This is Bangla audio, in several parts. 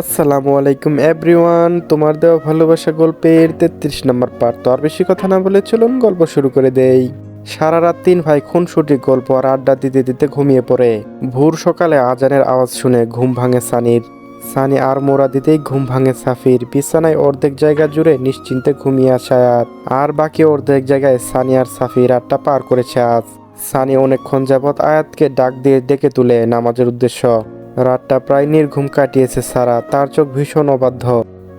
আসসালামু আলাইকুম এভরিওয়ান, তোমার দেওয়া ভালোবাসা গল্পের 33 নম্বর পার্ট। তো আর বেশি কথা না বলে চলুন গল্প শুরু করে দেই। সারা রাত তিন ভাই খুনসুটি গল্প আর আড্ডা দিতে দিতে ঘুমিয়ে পড়ে। ভোর সকালে আজানের আওয়াজ শুনে ঘুম ভাঙে সানির। সানি আর মোড়া দিতেই ঘুম ভাঙে সাফির। বিছানায় অর্ধেক জায়গা জুড়ে নিশ্চিন্তে ঘুমিয়ে আসে আয়াত, আর বাকি অর্ধেক জায়গায় সানি আর সাফির আড্ডা পার করেছে আজ। সানি অনেকক্ষণ যাবৎ আয়াতকে ডাক দিয়ে ডেকে তুলে নামাজের উদ্দেশ্য। রাতটা প্রায় নির্ঘুম কাটিয়েছে সারা। তার চোখ ভীষণ অবাধ্য,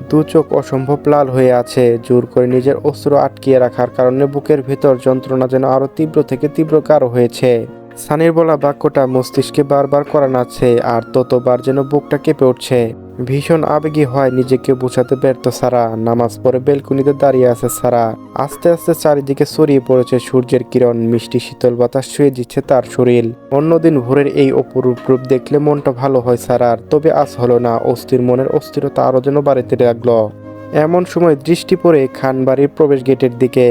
দু চোখ অসম্ভব লাল হয়ে আছে। জোর করে নিজের অশ্রু আটকিয়ে রাখার কারণে বুকের ভেতর যন্ত্রণা যেন আরো তীব্র থেকে তীব্রকার হয়েছে। সানির বলা বাক্যটা মস্তিষ্কে বারবার করা নাচ্ছে, আর ততবার যেন বুকটা কেঁপে উঠছে। ভীষণ আবেগী হয় নিজেকে বোঝাতে ব্যর্থ সারা। নামাজ পড়ে বেলকুনিতে দাঁড়িয়ে আছে সারা। আস্তে আস্তে চারিদিকে ছড়িয়ে পড়েছে সূর্যের কিরণ, মিষ্টি শীতল বাতাস ছুঁয়ে দিচ্ছে তার শরীর। অন্যদিন ভোরের এই অপরূপ রূপ দেখলে মনটা ভালো হয় সারার, তবে আজ হলো না। অস্থির মনের অস্থিরতা আরো যেন বাড়িতে লাগলো। এমন সময় দৃষ্টি পড়ে খানবাড়ির প্রবেশ গেটের দিকে।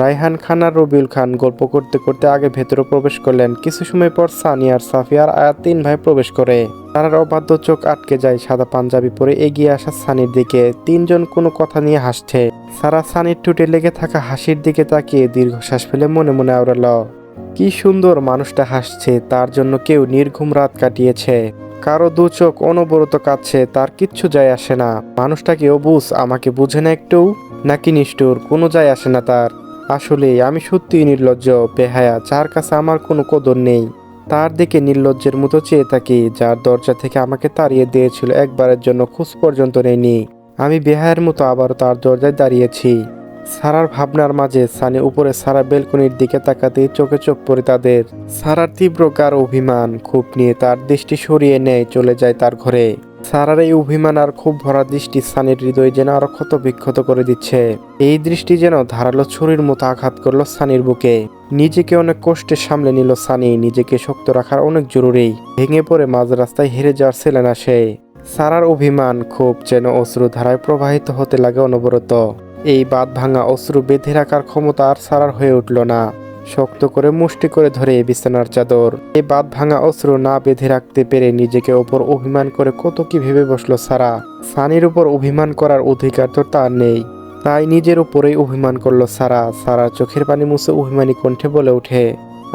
রায়হান খান আর রবিউল খান গল্প করতে করতে আগে ভেতরে প্রবেশ করলেন। কিছু সময় পর সানি আর সাফি আর আয়াত তিন ভাই প্রবেশ করে। তার অবাধ্য চোখ আটকে যায় সাদা পাঞ্জাবি পরে এগিয়ে আসা সানির দিকে। তিনজন কোনো কথা নিয়ে হাসছে। সারা সানির ঠোঁটে লেগে থাকা হাসির দিকে তাকিয়ে দীর্ঘশ্বাস ফেলে মনে মনে আওড়াল, কি সুন্দর মানুষটা হাসছে, তার জন্য কেউ নির্ঘুম রাত কাটিয়েছে। কারো দু চোখ অনবরত কাঁদছে, তার কিচ্ছু যায় আসে না। মানুষটাকে অবুঝ, আমাকে বুঝে না একটু, নাকি নিষ্ঠুর, কোনো যায় আসে না তার। আসলে আমি সত্যিই নির্লজ্জ, বেহায়া, যার কাছে আমার কোনো কদর নেই। তার দিকে নির্লজ্জের মতো চেয়ে থাকি, যার দরজা থেকে আমাকে তাড়িয়ে দিয়েছিল, একবারের জন্য খোঁজ পর্যন্ত নেয়নি। আমি বেহায়ের মতো আবারও তার দরজায় দাঁড়িয়েছি। সারার ভাবনার মাঝে সানি উপরে সারা বেলকনির দিকে তাকাতেই চোখে চোখ পড়ে তাদের। সারার তীব্র গাঢ় অভিমান খুব নিয়ে তার দৃষ্টি সরিয়ে নেয়, চলে যায় তার ঘরে। সারার এই অভিমান আর খুব ভরা দৃষ্টি সানির হৃদয় যেন আরো ক্ষত বিক্ষত করে দিচ্ছে। এই দৃষ্টি যেন ধারালো ছুরির মতো আঘাত করলো সানির বুকে। নিজেকে অনেক কষ্টে সামলে নিল সানি। নিজেকে শক্ত রাখার অনেক জরুরি। ভেঙে পড়ে মাঝ রাস্তায় হেরে যাওয়ার ছেলে না সে। সারার অভিমান খুব যেন অশ্রু ধারায় প্রবাহিত হতে লাগে অনবরত। এই বাঁধ ভাঙা অশ্রু বেঁধে রাখার ক্ষমতা আর সারার হয়ে উঠল না। শক্ত করে মুষ্টি করে ধরে বিছানার চাদর। এই বাঁধ ভাঙা অশ্রু না বেঁধে রাখতে পেরে নিজেকে ওপর অভিমান করে কত কি ভেবে বসলো সারা। সানির উপর অভিমান করার অধিকার তো তার নেই, তাই নিজের উপরেই অভিমান করলো সারা। সারার চোখের পানি মুছে অভিমানী কণ্ঠে বলে ওঠে,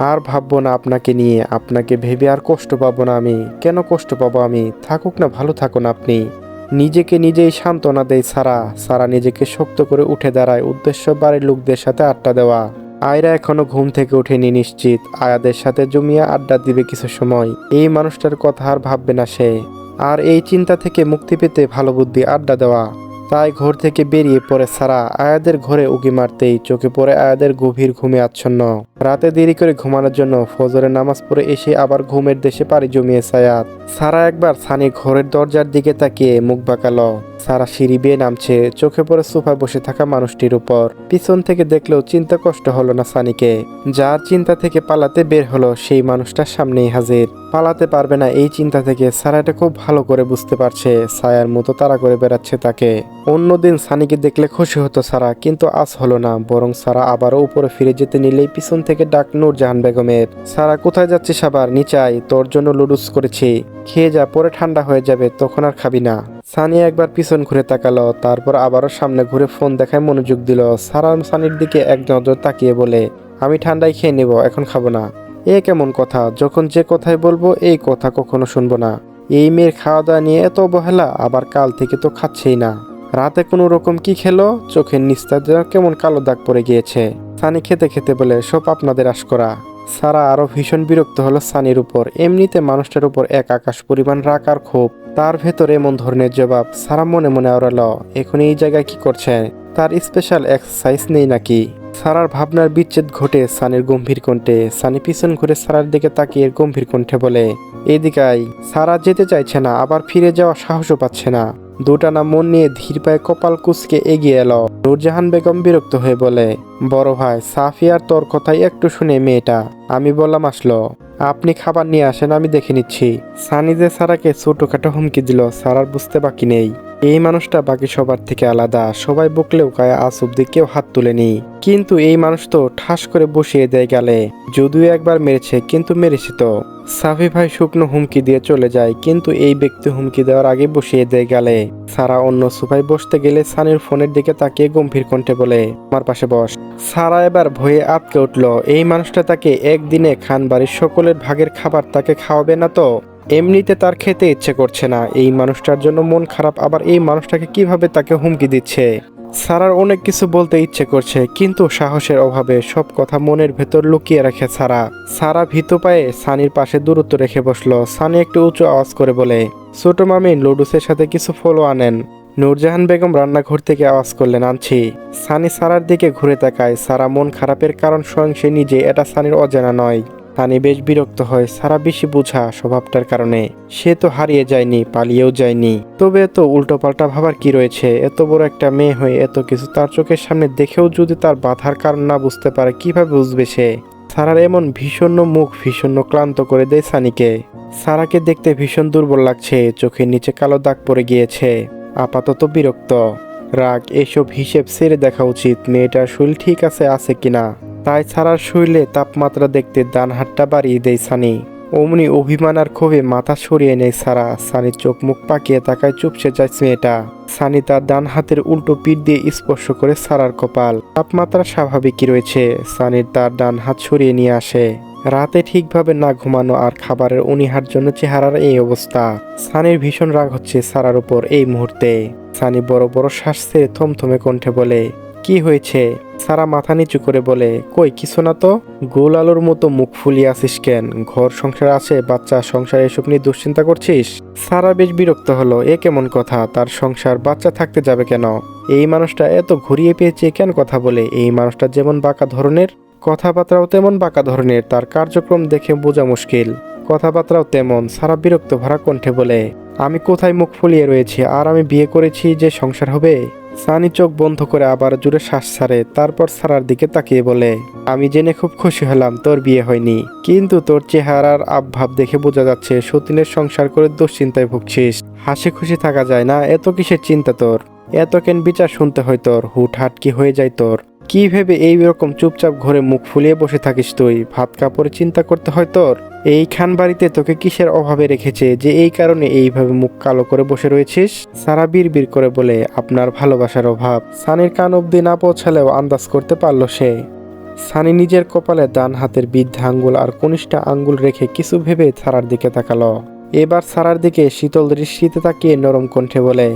আর ভাববো না আপনাকে নিয়ে, আপনাকে ভেবে আর কষ্ট পাবো না আমি। কেন কষ্ট পাবো আমি? থাকুক না, ভালো থাকুন আপনি। নিজেকে নিজেই সান্ত্বনা দেয় সারা। সারা নিজেকে শক্ত করে উঠে দাঁড়ায়, উদ্দেশ্য বাড়ির লোকদের সাথে আড্ডা দেওয়া। আয়রা এখনো ঘুম থেকে ওঠেনি নিশ্চিত। আয়াদের সাথে জমিয়ে আড্ডা দিবে কিছু সময়। এই মানুষটার কথা আর ভাববে না সে। আর এই চিন্তা থেকে মুক্তি পেতে ভালো বুদ্ধি আড্ডা দেওয়া। তাই ঘর থেকে বেরিয়ে পড়ে সারা। আয়াদের ঘরে উকি মারতেই চোখে পড়ে আয়াদের গভীর ঘুমে আচ্ছন্ন। রাতে দেরি করে ঘুমানোর জন্য ফজরের নামাজ পড়ে এসে আবার ঘুমের দেশে পাড়ি জমিয়েছে আয়াত। সারা একবার সানি ঘরের দরজার দিকে তাকিয়ে মুখ বাঁকালো। সারা সিঁড়ি বেয়ে নামছে, চোখে পড়ে সোফায় বসে থাকা মানুষটির উপর। পিছন থেকে দেখলেও চিন্তা কষ্ট হলো না সানিকে। যার চিন্তা থেকে পালাতে বের হলো সেই মানুষটার সামনেই হাজির। পালাতে পারবে না এই চিন্তা থেকে সারা এটা খুব ভালো করে বুঝতে পারছে। ছায়ার মতো তাড়া করে বেড়াচ্ছে তাকে। অন্যদিন সানিকে দেখলে খুশি হতো সারা, কিন্তু আজ হলো না। বরং সারা আবারও উপরে ফিরে যেতে নিলেই পিছন থেকে ডাক নূরজাহান বেগমের। সারা, কোথায় যাচ্ছিস আবার? নিচে আয়, তোর জন্য লুডুস করেছি, খেয়ে যা, পরে ঠান্ডা হয়ে যাবে, তখন আর খাবি না। সানি একবার পিছন ঘুরে তাকালো, তারপর আবারও সামনে ঘুরে ফোন দেখায় মনোযোগ দিল। সারা সানির দিকে এক নজর তাকিয়ে বলে, আমি ঠান্ডায় খেয়ে নেব, এখন খাবো না। এ কেমন কথা? যখন যে কথাই বলবো এই কথা কখনো শুনবো না। এই মেয়ের খাওয়া দাওয়া নিয়ে এত অবহেলা, আবার কাল থেকে তো খাচ্ছেই না। রাতে কোনো রকম কি খেলো? চোখের নিস্তার যেন কেমন কালো দাগ পড়ে গিয়েছে। সানি খেতে খেতে বলে, সব আপনাদের আশকরা। সারা আরো ভীষণ বিরক্ত হলো সানির উপর। এমনিতে মানুষটার উপর এক আকাশ পরিমাণ রাগ আর ক্ষোভ, তার ভেতরে এমন ধরনের জবাব। সারা মনে মনে আওড়ালো, এখন এই জায়গায় কি করছে? তার স্পেশাল এক্সারসাইজ নেই নাকি? সারার ভাবনার বিচ্ছেদ ঘটে সানির গম্ভীর কণ্ঠে। সানি পিছন ঘুরে সারার দিকে তাকিয়ে গম্ভীর কণ্ঠে বলে, এদিকে আয়। সারা যেতে চাইছে না, আবার ফিরে যাওয়ার সাহসও পাচ্ছে না। দুটানা মন নিয়ে ধীর পায়ে কপাল কুঁচকে এগিয়ে এলো। নূরজাহান বেগম বিরক্ত হয়ে বলে, বড় ভাই সাফিয়ার তোর কথাই একটু শুনে মেয়েটা, আমি বললাম আসলো। আপনি খাবার নিয়ে আসেন, আমি দেখে নিচ্ছি। সানি যে সারাকে ছোটখাটো হুমকি দিল, সারার বুঝতে বাকি নেই। এই মানুষটা বাকি সবার থেকে আলাদা, সবাই বকলেও গায়ে আজ অব্দি কেউ হাত তুলেনি। কিন্তু এই মানুষ তো ঠাস করে বসিয়ে দেয় গালে। যদিও একবার মেরেছে, কিন্তু মেরেছে তো। সাফি ভাই শুকনো হুমকি দিয়ে চলে যায়, কিন্তু এই ব্যক্তি হুমকি দেওয়ার আগে বসিয়ে দেয় গালে। সারা অন্য সোফায় বসতে গেলে সানির ফোনের দিকে তাকিয়ে গম্ভীর কণ্ঠে বলে, আমার পাশে বস। সারা এবার ভয়ে আটকে উঠল। এই মানুষটা তাকে একদিনে খানবাড়ির সকলের ভাগের খাবার তাকে খাওয়াবে না তো? এমনিতে তার খেতে ইচ্ছে করছে না, এই মানুষটার জন্য মন খারাপ, আবার এই মানুষটাকে কিভাবে তাকে হুমকি দিচ্ছে। সারার অনেক কিছু বলতে ইচ্ছে করছে, কিন্তু সাহসের অভাবে সব কথা মনের ভেতর লুকিয়ে রাখে সারা ভীত পায়ে সানির পাশে দূরত্ব রেখে বসলো। সানি একটু উঁচু আওয়াজ করে বলে, ছোট মামি লুডুসের সাথে কিছু ফলো আনেন। নূরজাহান বেগম রান্নাঘর থেকে আওয়াজ করলেন, আনছি। সানি সারার দিকে ঘুরে তাকায়। সারা মন খারাপের কারণ স্বয়ং সে নিজে, এটা সানির অজানা নয়। সানি বেশ বিরক্ত হয় সারা বেশি বোঝা স্বভাবটার কারণে। সে তো হারিয়ে যায়নি, পালিয়েও যায়নি, তবে এত উল্টোপাল্টা ভাবার কি রয়েছে? এত বড় একটা মেয়ে হয়ে এত কিছু তার চোখের সামনে দেখেও যদি তার বাধার কারণ না বুঝতে পারে, কিভাবে বুঝবে সে? সারার এমন ভীষণ মুখ ভীষণ ক্লান্ত করে দেয় সানিকে। সারাকে দেখতে ভীষণ দুর্বল লাগছে, চোখের নিচে কালো দাগ পড়ে গিয়েছে। আপাতত বিরক্ত, রাগ, এসব হিসেব ছেড়ে দেখা উচিত মেয়েটার শরীর ঠিক আছে কিনা। তাই সারার শরীরে তাপমাত্রা দেখতে ডান হাতটা বাড়িয়ে দেয় সানি। অমনি অভিমান আর ক্ষোভে মাথা সরিয়ে নেয় সারা। সানির চোখ মুখ পাকিয়ে তাকায়, চুপসে যায় মেয়েটা। সানি তার ডান হাতের উল্টো পিঠ দিয়ে স্পর্শ করে সারার কপাল। তাপমাত্রা স্বাভাবিকই রয়েছে। সানির তার ডান হাত সরিয়ে নিয়ে আসে। রাতে ঠিকভাবে না ঘুমানো আর খাবারের অনীহার জন্য চেহারার এই অবস্থা। সানির ভীষণ রাগ হচ্ছে সারার উপর এই মুহূর্তে। সানি বড় বড় শ্বাস ছেড়ে থমথমে কণ্ঠে বলে, কি হয়েছে? সারা মাথা নিচু করে বলে, কই কিছু না তো। গোল আলোর মতো মুখ ফুলিয়ে আসিস কেন? ঘর সংসার আছে, বাচ্চা, সংসার, এসব নিয়ে দুশ্চিন্তা করছিস? সারা বেশ বিরক্ত হলো, এ কেমন কথা? তার সংসার বাচ্চা থাকতে যাবে কেন? এই মানুষটা এত ঘুরিয়ে পেয়েছে কেন কথা বলে? এই মানুষটা যেমন বাঁকা ধরনের, কথাবার্তাও তেমন বাঁকা ধরনের। তার কার্যক্রম দেখে বোঝা মুশকিল, কথাবার্তাও তেমন। সারা বিরক্ত ভরা কণ্ঠে বলে, আমি কোথায় মুখ ফুলিয়ে রয়েছি? আর আমি বিয়ে করেছি যে সংসার হবে? সানি চোখ বন্ধ করে আবার জোরে শ্বাস ছাড়ে। তারপর সারার দিকে তাকিয়ে বলে, আমি জেনে খুব খুশি হলাম তোর বিয়ে হয়নি, কিন্তু তোর চেহারার আবভাব দেখে বোঝা যাচ্ছে সতীনের সংসার করে দুশ্চিন্তায় ভুগছিস। হাসি খুশি থাকা যায় না? এত কিসের চিন্তা তোর? এত কেন বিচার শুনতে হয় তোর? হুটহাট কি হয়ে যায় তোর? কি ভেবে এইরকম চুপচাপ ঘরে মুখ ফুলিয়ে বসে থাকিস তুই? ভাত কাপড়ে চিন্তা করতে হয় তোর? এই খান বাড়িতে তোকে কিসের অভাবে রেখেছে যে এই কারণে এইভাবে মুখ কালো করে বসে রয়েছিস? সারা বিড়বিড় করে বলে, আপনার ভালোবাসার অভাব। সানির কান অব্দি না পৌঁছালেও আন্দাজ করতে পারল সে। সানি নিজের কপালে ডান হাতের বৃদ্ধা আঙ্গুল আর কনিষ্ঠ আঙ্গুল রেখে কিছু ভেবে সারার দিকে তাকালো। এবার সারার দিকে শীতল দৃষ্টিতে তাকিয়ে নরম কণ্ঠে বলে,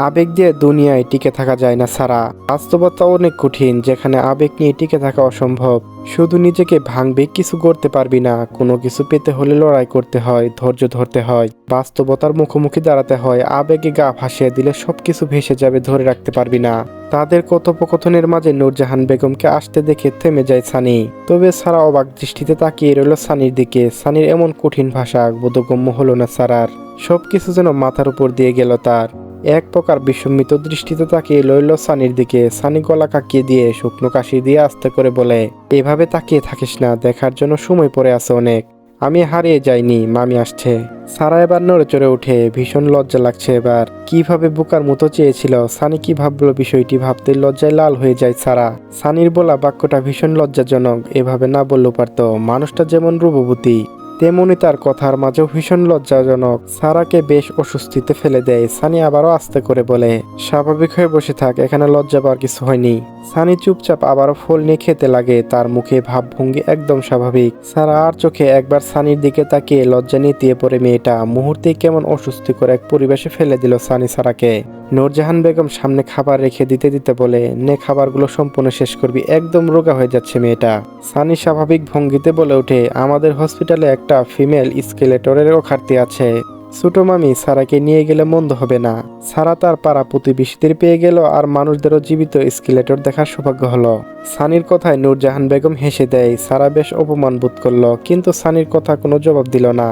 আবেগ দিয়ে দুনিয়ায় টিকে থাকা যায় না সারা। বাস্তবতা অনেক কঠিন, যেখানে আবেগ নিয়ে টিকে থাকা অসম্ভব। শুধু নিজেকে ভাঙবে, কিছু করতে পারবি না। কোনো কিছু পেতে হলে লড়াই করতে হয়, ধৈর্য ধরতে হয়, বাস্তবতার মুখোমুখি দাঁড়াতে হয়। আবেগে গা ভাসিয়ে দিলে সবকিছু ভেসে যাবে, ধরে রাখতে পারবি না। তাদের কথোপকথনের মাঝে নূরজাহান বেগমকে আসতে দেখে থেমে যায় সানি। তবে সারা অবাক দৃষ্টিতে তাকিয়ে রইল সানির দিকে। সানির এমন কঠিন ভাষা বোধগম্য হলো না সারার। সবকিছু যেন মাথার উপর দিয়ে গেল তার। এক প্রকার বিস্মিত দৃষ্টিতে তাকিয়ে লইল সানির দিকে। সানি গলা কাকিয়ে দিয়ে শুকনো কাশি দিয়ে আস্তে করে বলে, এভাবে তাকিয়ে থাকিস না, দেখার জন্য সময় পড়ে আছে অনেক। আমি হারিয়ে যাইনি, মামি আসছে। সারা এবার নড়ে চড়ে উঠে, ভীষণ লজ্জা লাগছে এবার। কিভাবে বোকার মতো চেয়েছিল। সানি কি ভাবলো বিষয়টি ভাবতে লজ্জায় লাল হয়ে যায় সারা। সানির বলা বাক্যটা ভীষণ লজ্জাজনক, এভাবে না বললেও পারতো। মানুষটা যেমন রূপবতী, তেমনি তার কথার মাঝেও ভীষণ লজ্জাজনক। সারাকে বেশ অস্বস্তিতে ফেলে দেয়। সানি আবারও আস্তে করে বলে, স্বাভাবিক হয়ে বসে থাক, এখানে লজ্জা পাওয়ার কিছু হয়নি। সানি চুপচাপ আবারও ফল নিয়ে খেতে লাগে। তার মুখে ভাবভঙ্গি একদম স্বাভাবিক। সারা আর চোখে একবার সানির দিকে তাকিয়ে লজ্জা নিয়ে পড়ে মেয়েটা। মুহূর্তেই কেমন অস্বস্তিকর এক পরিবেশে ফেলে দিল সানি সারাকে। নূরজাহান বেগম সামনে খাবার রেখে দিতে বলে, নে খাবারগুলো সম্পূর্ণ শেষ করবি, একদম রোগা হয়ে যাচ্ছে মেয়েটা। সানি স্বাভাবিক ভঙ্গিতে বলে ওঠে, আমাদের হসপিটালে একটা ফিমেল স্কেলেটরেরও ঘাটতি আছে। ছোট মামি সারাকে নিয়ে গেলে মন্দ হবে না। সারা তার পাড়া প্রতিবেশীদের পেয়ে গেল আর মানুষদেরও জীবিত স্কেলেটর দেখার সৌভাগ্য হলো। সানির কথায় নূরজাহান বেগম হেসে দেয়। সারা বেশ অপমান বোধ করলো, কিন্তু সানির কথা কোনো জবাব দিল না।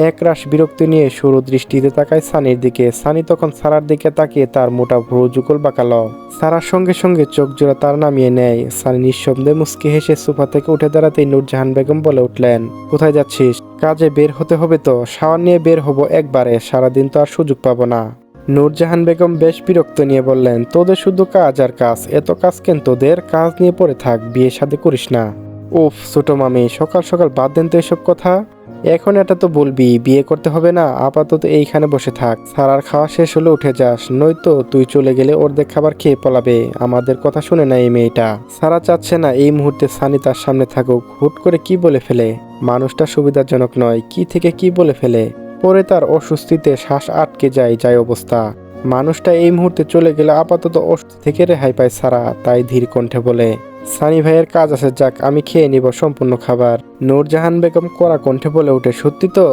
একরাশ বিরক্তি নিয়ে সরু দৃষ্টিতে তাকায় সানির দিকে। সানি তখন সারার দিকে তাকিয়ে তার মোটা ভ্রু যুগল বাঁকালো। সারার সঙ্গে সঙ্গে চোখ জোড়া তার নামিয়ে নেয়। সানি নিঃশব্দে মুচকি হেসে সোফা থেকে উঠে দাঁড়াতেই নূরজাহান বেগম বলে উঠলেন, কোথায় যাচ্ছিস? কাজে বের হতে হবে তো। শাওয়ার নিয়ে বের হব একবারে, সারাদিন তো আর সুযোগ পাবো না। নূরজাহান বেগম বেশ বিরক্ত নিয়ে বললেন, তোদের শুধু কাজ আর কাজ, এত কাজ কেন তোদের? কাজ নিয়ে পড়ে থাক, বিয়ে শাদী করিস না। উফ ছোট মামি, সকাল সকাল বাদ দেন তো এসব কথা। এখন এটা তো বলবি বিয়ে করতে হবে না, আপাতত এইখানে বসে থাক, সারার খাওয়া শেষ হলে উঠে যাস, নয়তো তুই চলে গেলে অর্ধেক খাবার খেয়ে পলাবে। আমাদের কথা শুনে না এই মেয়েটা। সারা চাচ্ছে না এই মুহূর্তে সানি তার সামনে থাকুক। হুট করে কি বলে ফেলে, মানুষটা সুবিধাজনক নয়, কি থেকে কি বলে ফেলে, পরে তার অস্বস্তিতে শ্বাস আটকে যায় অবস্থা। মানুষটা এই মুহূর্তে চলে গেলে আপাতত অস্বস্তি থেকে রেহাই পায় সারা, তাই ধীর কণ্ঠে বলে, সানি ভাইয়ের কাজ আছে, যাক আমি খেয়ে নিব সম্পূর্ণ খাবার। নূরজাহান বেগম কড়া কণ্ঠে বলে ওঠে, সত্যি তো?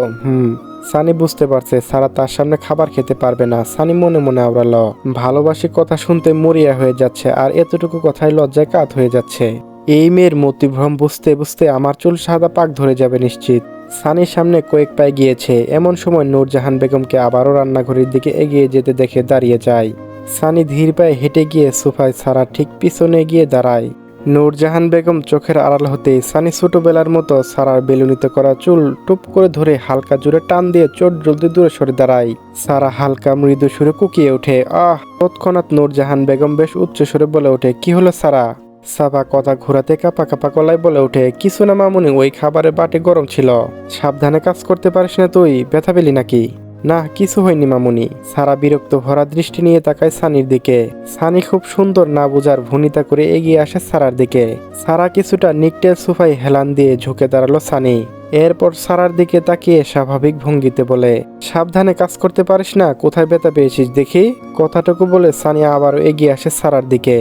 সানি বুঝতে পারছে সারা তার সামনে খাবার খেতে পারবে না। সানি মনে মনে আওড়ালো, ভালোবাসি কথা শুনতে মরিয়া হয়ে যাচ্ছে, আর এতটুকু কথায় লজ্জায় কাত হয়ে যাচ্ছে। এই মেয়ের মতিভ্রম বুঝতে বুঝতে আমার চুল সাদা পাক ধরে যাবে নিশ্চিত। সানির সামনে কয়েক পায়ে গিয়েছে, এমন সময় নূরজাহান বেগমকে আবারও রান্নাঘরের দিকে এগিয়ে যেতে দেখে দাঁড়িয়ে যায়। সানি ধীর পায়ে হেঁটে গিয়ে সোফায় সারা ঠিক পিছনে গিয়ে দাঁড়ায়। নূরজাহান বেগম চোখের আড়াল হতে সানি ছোটবেলার মতো সারার বেলুনিত করা চুল টুপ করে ধরে হালকা জোরে টান দিয়ে চোট জলদি দূরে সরে দাঁড়ায়। সারা হালকা মৃদু সুরে কুকিয়ে ওঠে, আহ! তৎক্ষণাৎ নূরজাহান বেগম বেশ উচ্চ সুরে বলে ওঠে, কি হলো সারা? সাবা কথা ঘোরাতে কাপা কাপা গলায় বলে ওঠে, কিছু না মামুনি, ওই খাবারের বাটি গরম ছিল। সাবধানে কাজ করতে পারিস না তুই? ব্যথা পেলি নাকি? না কিছু হয়নি মামুনি। সারা বিরক্ত ভরা দৃষ্টি নিয়ে তাকায় সানির দিকে। সানি খুব সুন্দর না বুঝার ভনিতা করে এগিয়ে আসে সারার দিকে। সারা কিছুটা নিকটেল সোফায় হেলান দিয়ে ঝুঁকে দাঁড়ালো সানি। এরপর সারার দিকে তাকিয়ে স্বাভাবিক ভঙ্গিতে বলে, সাবধানে কাজ করতে পারিস না? কোথায় ব্যথা পেয়েছিস দেখি? কথাটুকু বলে সানি আবারও এগিয়ে আসে সারার দিকে।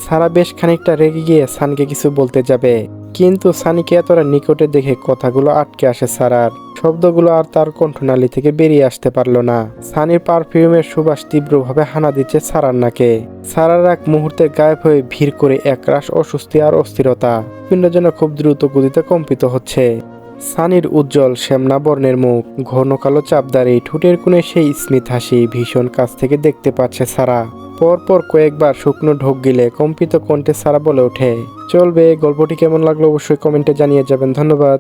সারা বেশ খানিকটা রেগে গিয়ে সানিকে কিছু বলতে যাবে, কিন্তু সানিকে এতটা নিকটে দেখে কথাগুলো আটকে আসে সারার। শব্দগুলো আর তার কণ্ঠনালী থেকে বেরিয়ে আসতে পারলো না। সানির পারফিউমের সুবাস তীব্রভাবে হানা দিচ্ছে সারার নাকে। সারার এক মুহূর্তে গায়েব হয়ে ভিড় করে একরাশ অস্বস্তি আর অস্থিরতা। পিণ্ড যেন খুব দ্রুত গতিতে কম্পিত হচ্ছে। সানির উজ্জ্বল শ্যামনা বর্ণের মুখ, ঘন কালো চাপদারি, ঠোঁটের কোণে সেই স্মিত হাসি ভীষণ কাছ থেকে দেখতে পাচ্ছে সারা। পরপর কয়েকবার শুকনো ঢোক গিলে কম্পিত কণ্ঠে সারা বলে ওঠে, চলবে। গল্পটি কেমন লাগলো অবশ্যই কমেন্টে জানিয়ে যাবেন। ধন্যবাদ।